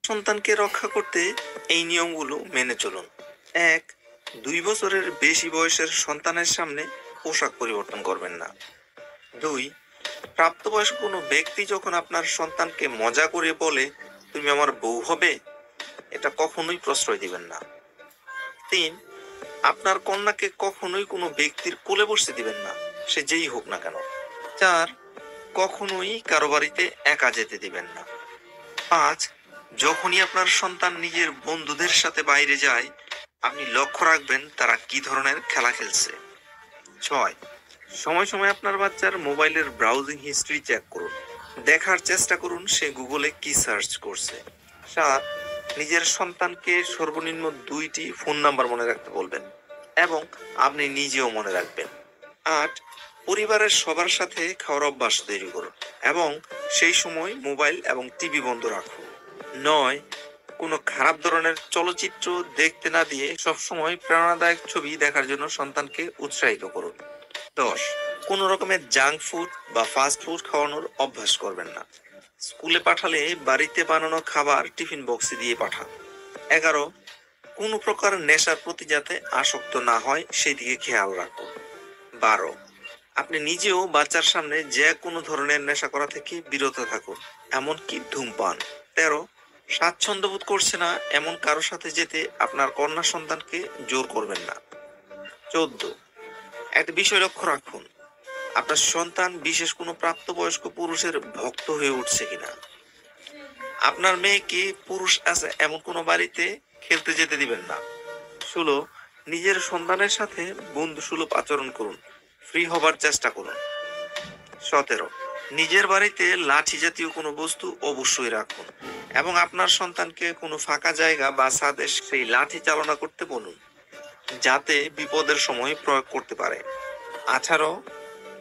সন্তানকে রক্ষা করতে এই নিয়মগুলো মেনে চলুন। ১. ২ বছরের বেশি বয়সের সন্তানের সামনে পোশাক পরিবর্তন করবেন না। ২. প্রাপ্তবয়স্ক কোনো ব্যক্তি যখন আপনার সন্তানকে মজা করে বলে, তুমি আমার বউ হবে, এটা কখনোই প্রশ্রয় দিবেন না। ৩. আপনার কন্যাকে কখনোই কোনো ব্যক্তির কোলে বসতে দিবেন না, সে যেই হোক না কেন। ৪. কখনোই কারো বাড়িতে একা যেতে দিবেন না। ৫. যখনই আপনার সন্তান নিজের বন্ধুদের সাথে বাইরে যায়, আপনি লক্ষ্য রাখবেন তারা কি ধরনের খেলা খেলছে। ৬. সময় সময় আপনার বাচ্চার মোবাইলের ব্রাউজিং হিস্ট্রি চেক করুন। দেখার চেষ্টা করুন সে গুগলে কি সার্চ করছে। ৭. নিজের সন্তানকে সর্বনিম্ন ২টি ফোন নাম্বার মনে রাখতে বলবেন এবং আপনি নিজেও মনে রাখবেন। ৮. পরিবারের সবার সাথে খাওয়ার অভ্যাস তৈরি করুন এবং সেই সময় মোবাইল এবং টিভি বন্ধ রাখুন। ৯. কোনো খারাপ ধরনের চলচ্চিত্র দেখতে না দিয়ে সবসময় প্রেরণাদায়ক ছবি দেখার জন্য সন্তানকে উৎসাহিত করুন। ১০. কোনো রকমের জাঙ্ক ফুড বা ফাস্ট ফুড খাওয়ানোর অভ্যাস করবেন না। স্কুলে পাঠালে বাড়িতে বানানো খাবার টিফিন বক্সে দিয়ে পাঠান। ১১. কোনো প্রকার নেশার প্রতি যাতে আসক্ত না হয় সেই দিকে খেয়াল রাখুন। ১২. আপনি নিজেও বাচ্চার সামনে যে কোনো ধরনের নেশা করা থেকে বিরত থাকুন, এমনকি ধূমপান। ১৩. স্বাচ্ছন্দ্য বোধ করছে না এমন কারো সাথে যেতে আপনার কন্যা সন্তানকে জোর করবেন না। ১৪. একটা বিষয় লক্ষ্য রাখুন, আপনার সন্তান বিশেষ কোনো প্রাপ্তবয়স্ক পুরুষের ভক্ত হয়ে উঠছে কিনা। আপনার মেয়েকে পুরুষ আছে এমন কোনো বাড়িতে খেলতে যেতে দিবেন না। ১৬. নিজের সন্তানের সাথে বন্ধু সুলভ আচরণ করুন, ফ্রি হবার চেষ্টা করুন। ১৭. নিজের বাড়িতে লাঠি জাতীয় কোনো বস্তু অবশ্যই রাখুন এবং আপনার সন্তানকে কোনো ফাঁকা জায়গা বা ছাদে সেই লাঠি চালনা করতে বলুন, যাতে বিপদের সময় প্রয়োগ করতে পারে। ১৮.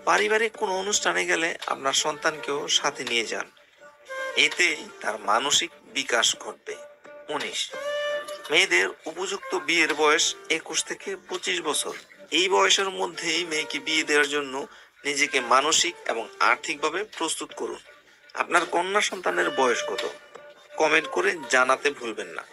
পারিবারিক কোনো অনুষ্ঠানে গেলে আপনার সন্তানকেও সাথে নিয়ে যান, এতে তার মানসিক বিকাশ ঘটবে। ১৯. মেয়েদের উপযুক্ত বিয়ের বয়স ২১ থেকে ২৫ বছর। এই বয়সের মধ্যেই মেয়েকে বিয়ে দেওয়ার জন্য নিজেকে মানসিক এবং আর্থিকভাবে প্রস্তুত করুন। আপনার কন্যা সন্তানের বয়স কত? কমেন্ট করে জানাতে ভুলবেন না।